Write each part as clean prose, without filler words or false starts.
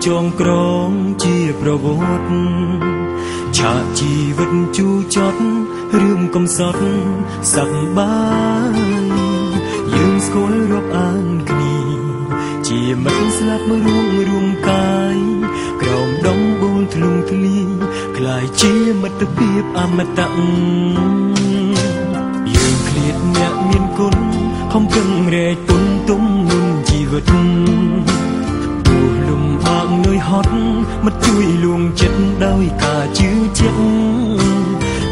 ចងក្រងជាប្រវត្តិឆាកជីវិតជូរចត់រឿងកំសត់សឹកបានយើងស្គាល់រាប់អានគ្នាជាមិត្តស្លាប់រួមកាយក្រោមដំបូលធ្លុងធ្លាក្លាយជាមិត្តភាពអមតៈយើងឃ្លាតអ្នកមានគុណខំប្រឹងរែកទុនទុំមុនជីវិតទោះលំបាកនឿយហត់មិត្តជួយលួងចិត្តដោយការជឿជាក់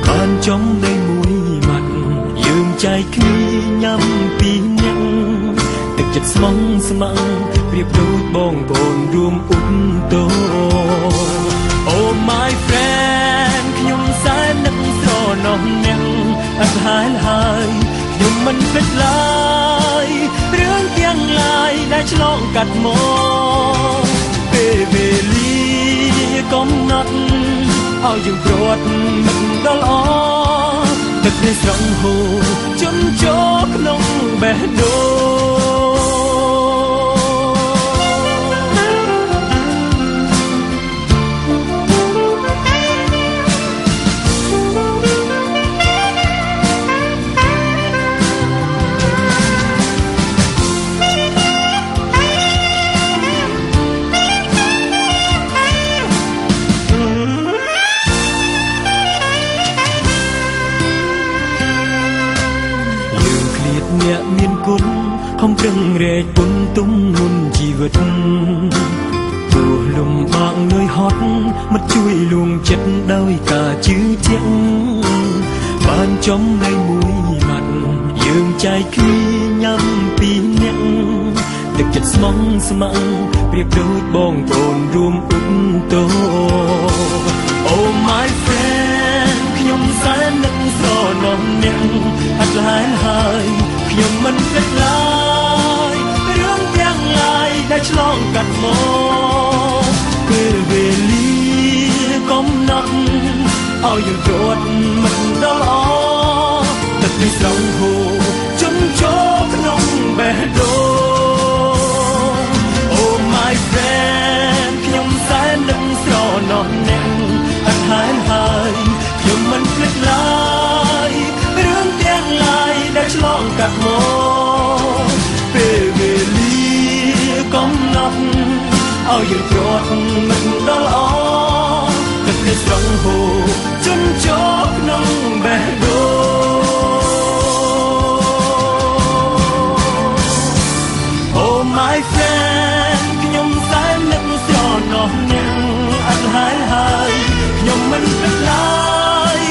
បានចំនៃមួយម៉ាត់យើងចែកគ្នាញ៉ាំពីអ្នកទឹកចិត្តស្មងស្ម័គ្រប្រៀបដូចបងប្អូនរួមឧបតោ Oh my friend ខ្ញុំសែននឹកស្រណោះអ្នកអត់ហើយខ្ញុំមិនភ្លេចឡើយរឿងទាំងឡាយដែលឆ្លងកាត់មកពេលវេលាកំណត់ឲ្យយើងព្រាត់មិនដល់ល្អទឹកនេះស្រង់ហូរជន់ចូលក្នុងបេះដូងអ្នកមានគុណខំប្រឹងរែកពុនទុំមុនជីវិតទោះលំបាកនឿយហត់មិត្តជួយលួងចិត្តដោយការជឿជាក់បានចំនៃមួយម៉ាត់យើងចែកគ្នាញ៉ាំពីអ្នកទឹកចិត្តស្មងស្ម័គ្រប្រៀបដូចបងប្អូនរួមឧបតោ Oh my friend ខ្ញុំសែននឹកស្រណោះអ្នកអត់ហើយខ្ញុំមិនភ្លេចឡើយរឿងទាំងឡាយដែលឆ្លងកាត់មកពេលវេលាកំណត់ឲ្យយើងព្រាត់មិនដល់ល្អទឹកនេះស្រង់ហូរជន់ចូលក្នុងបេះដូង Oh my friend ខ្ញុំសែននឹកស្រណោះអ្នកអត់ហើយខ្ញុំមិនភ្លេចឡើយរឿងទាំងឡាយដែលឆ្លងកាត់មកពេលវេលាកំណត់ឲ្យយើងព្រាត់មិនដល់ល្អទឹកនេះស្រង់ហូរជន់ចូលក្នុងបេះដូង Oh my friend ខ្ញុំសែននឹកស្រណោះអ្នកអត់ហើយខ្ញុំមិនភ្លេចឡើយ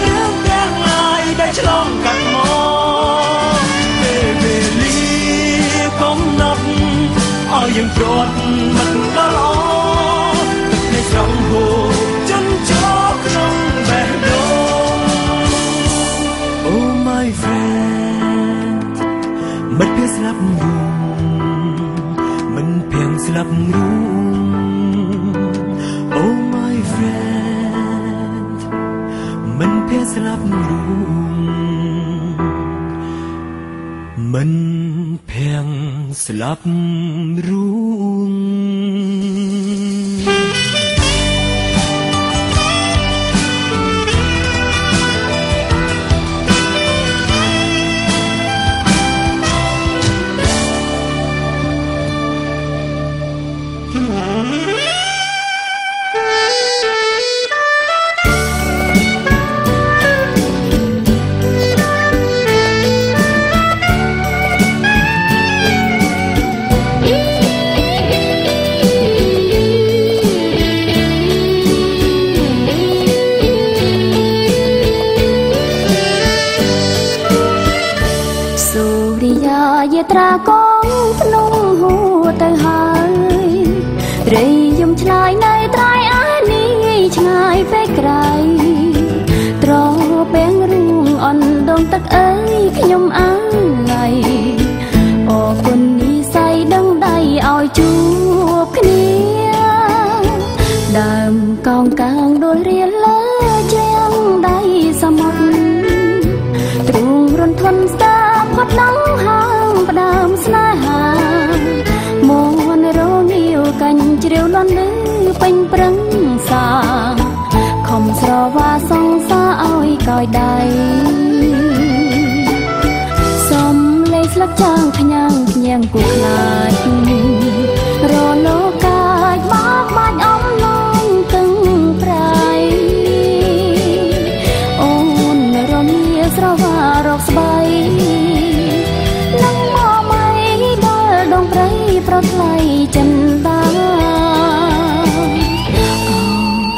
រឿងទាំងឡាយដែលឆ្លងកាត់មកពេលវេលាកំណត់ឲ្យយើងព្រាត់មិនដល់ល្អទឹកនេះស្រង់ហូរជន់ចូលក្នុងបេះដូង Oh my friend មិត្តភក្តិស្លាប់រួមមិនភៀងស្លាប់រួម Oh my friend មិនភៀងស្លាប់រួមមិនភាំងស្លាប់រួមត្រាកងភ្នំហួរទៅហើយត្រីយំឆ្លើយនៅត្រៃអានេះឆ្ងាយពេកក្រៃត្រពាំងរូងអន់ដងទឹកអើយខ្ញុំអាឡ័យអរគុណនិស័យដឹងដៃឲ្យជួបគ្នាដើមកោងកាងដួលរៀលលើជ្រាំងដៃសមុទ្រទ្រូងរន្ធន់ស្ដាប់ផុតឡងហាងផ្ដើមស្នេហាមនរងាវកាញ់ជ្រាវលន់លើ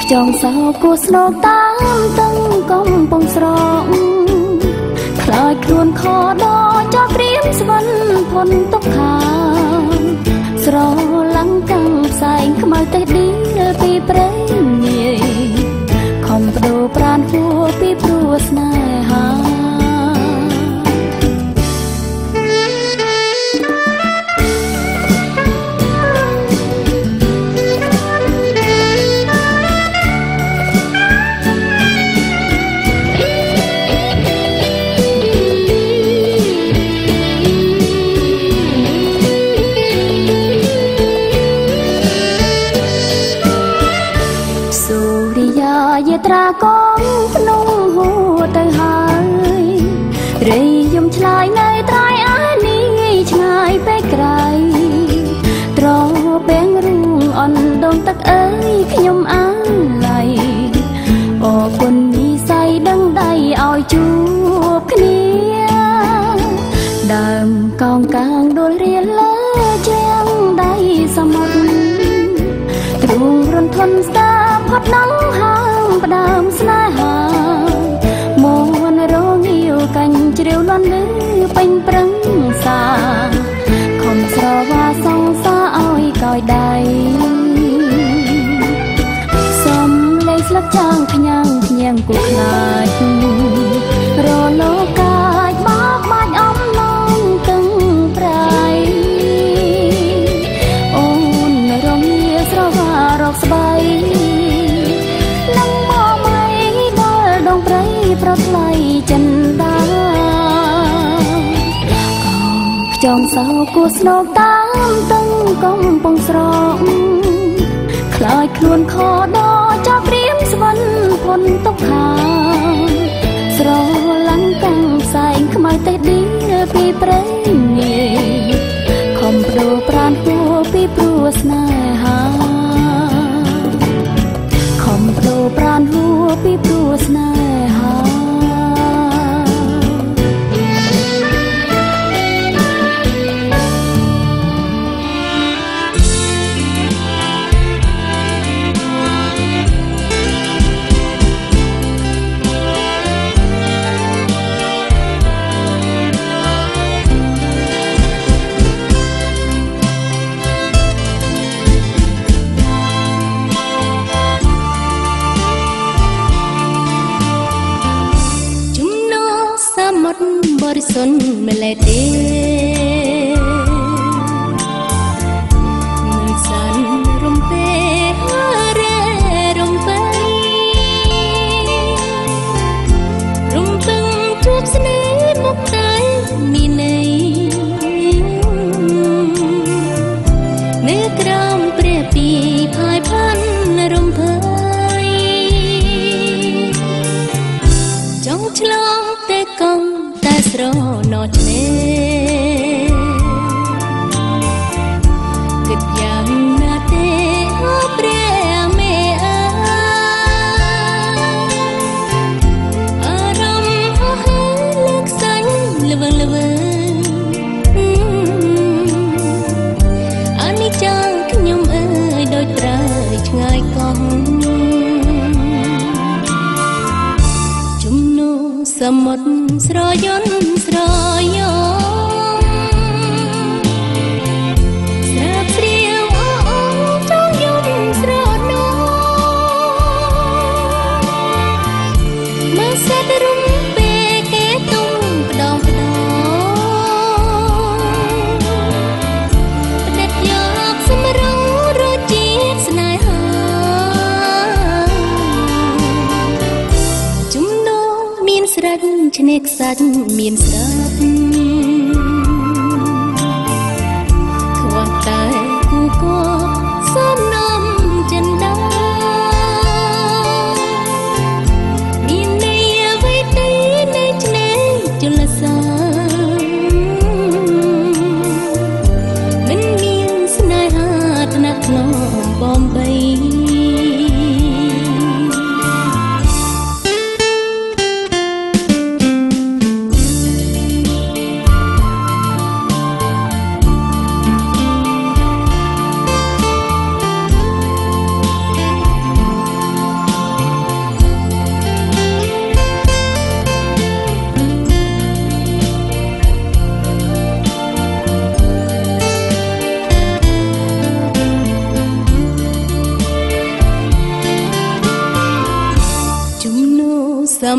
ខ្យងសោគួស្នោតាមទាំងកំពង់ស្រកខ្លាចខ្លួនខដចោលព្រៀមស្វិនផុនទុកខាស្រឡាំងកាំងផ្សែងខ្មៅទេឌីពីព្រៃងាយខំបដូរប្រានហួរពីព្រោះស្នេហាត្រាកងភ្នំហួរទៅហើយរីយំឆ្លើយនៅត្រៃអានេះឆ្ងាយពេកក្រៃត្រពេងរូងអន់ដងទឹកអើយខ្ញុំអាឡ័យអរគុណនិស័យដឹងដៃឲ្យជួបគ្នាដើមកោងកាងដួលរៀលលើជាងដៃសមុទ្រទ្រូងរន្ធន់ស្ដាផុតដងហាផ្ដើមស្នេហាមួនរងាវកាញ់ជ្រាវលន់លឺពេញប្រឹងសាខំស្រវាសងសាឲ្យកោយដៃសំលេងស្លឹកចាងខ្ញាំងខ្ញាំងគូខ្លាចរលោកាចបោកបាច់អំឡងទឹងប្រៃអូនរងាវស្រវារកស្បៃប្រថ្លៃចិនដាខ្យងសោគួស្នោតាមទាំងកំពង់ស្រកខ្លាចខ្លួនខដចោលព្រៀមស្វិនផុនទុកខាស្រឡាំងកាំងផ្សែងខ្មៅទេឌីពីព្រៃងាយខំបដូរប្រានហួរពីព្រោះស្នេហាខំបដូរប្រានហួរពីព្រោះស្នេហាบริสุทธิ์ไม่เลเดมือสั่นรมเปเรรมไปรมตึงทุบเสน่ห์มุกใจมีในเนื้อกรามเปรียปีพายพันรมเพยจ้องฉลองแต่กองស្រណោឆ្នេរគិតយ៉ាងណាទេអូព្រះមេអារម្មណ៍អស់ហើយលើកសាញ់ល្វឹងល្វើអានិច្ចំខ្ញុំអើយដូចត្រើយឆ្ងាយកោះជំនួសមុទ្រស្រយន់ស្រយំស្រាប់ស្រៀវអងចង់យំស្រណោមកសេតរុំពេគេទុំផ្ដងផ្ដងផ្ដិតយកសម្រងរសជាតិស្នេហាជំនោមានស្រេចឆ្នេរខ្សាច់មានស្រាប់ខ្វះតែគូកោសំណំចិនដាមានន័យអ្វីទេនៃឆ្នេរជលសាមិនមានស្នេហាថ្នាក់ថ្នមបំបី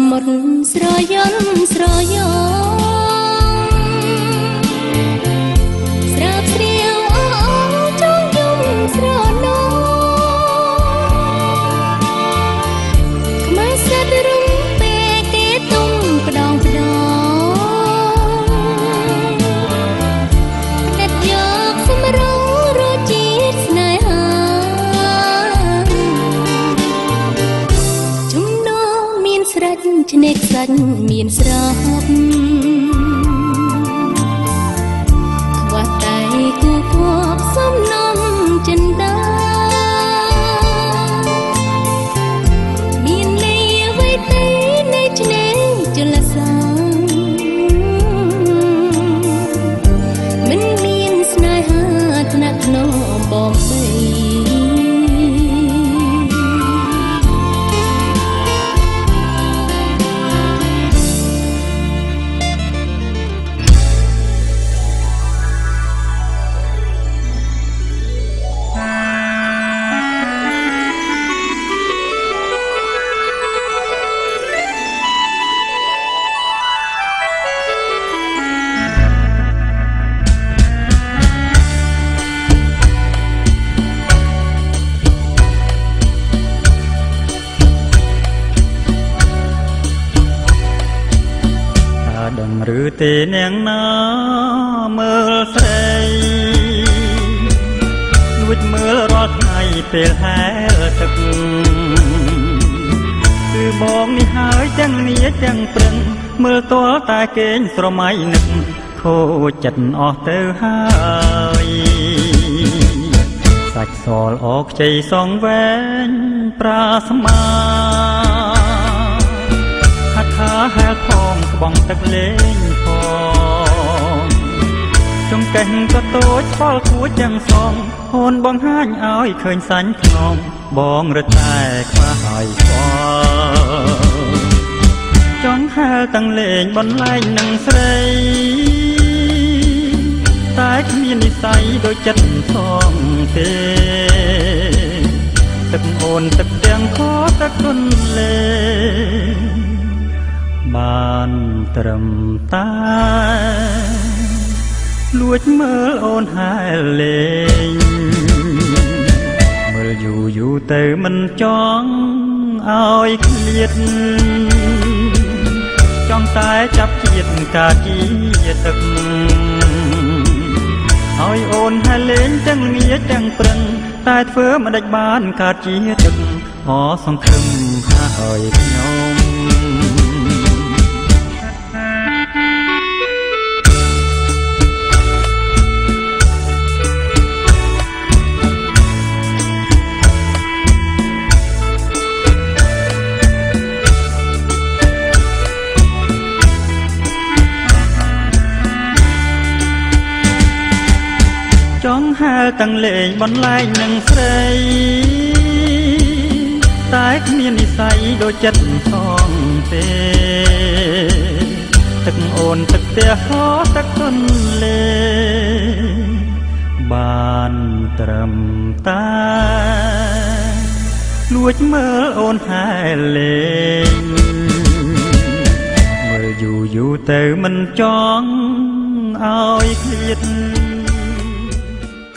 មុទ្រស្រយន់ស្រយស្រាប់ស្រៀវអងចង់យំស្រណោខ្មែរសិតរំពេកទេទុំផ្ដងផ្ដងផ្ដិតយកសម្រងរសជាតិស្នេហាចំណងមានស្រេចឆ្នេរខ្សាច់មានស្រាប់ខ្វះតែគូគប់សំណងចិនដាមានលីអ្វីទេនៃឆ្នេរជលសាមិនមានស្នេហាថ្នាក់ថ្នមបំបីដឹងឬទេនាងណាមើលស្រីលួចមើលរាល់ថ្ងៃពេលហែលទឹកគឺបងនេះហើយទាំងមាទាំងប្រឹងមើលទាល់តែគេងស្រមៃនឹកខូចចិត្តអស់ទៅហើយសាច់សលអកខ្ចីសងវែងប្រាស្មាខាហែលផងក្បងទឹកលេងផងចង្កេះក៏តូចស្គាល់គួចទាំងសងហូនបង្ហាញឲ្យឃើញសាញ់ខ្នងបងរត់តែខ្វះហើយស្គាល់ចង់ហែលទាំងលេងបន្លែងនឹងស្រីតែគ្មាននិស្ស័យដូចចិត្តសងទេទឹកអូនទឹកទាំងខទឹកទុនលេបានត្រឹមតែលួចមើលអូនហែលលេងមើលយូរយូរទៅមិនចង់ឲ្យឃ្លាតចង់តែចាប់ជាតិកាជាទឹកឲ្យអូនហែលលេងទាំងងាទាំងប្រឹងតែធ្វើមិនដេចបានកើតជាទឹកអសង្ឃឹមហើយខ្ញុំចង់ហែលទាំងលេងបន្លែងនឹងស្រីតែគ្មាននិស្ស័យដូចចិត្តសងទេទឹកអូនទឹកផ្ទះហោទឹកទុនលេបានត្រឹមតែលួចមើលអូនហែលលេងមើលយូរយូរទៅមិនចង់ឲ្យឃ្លាត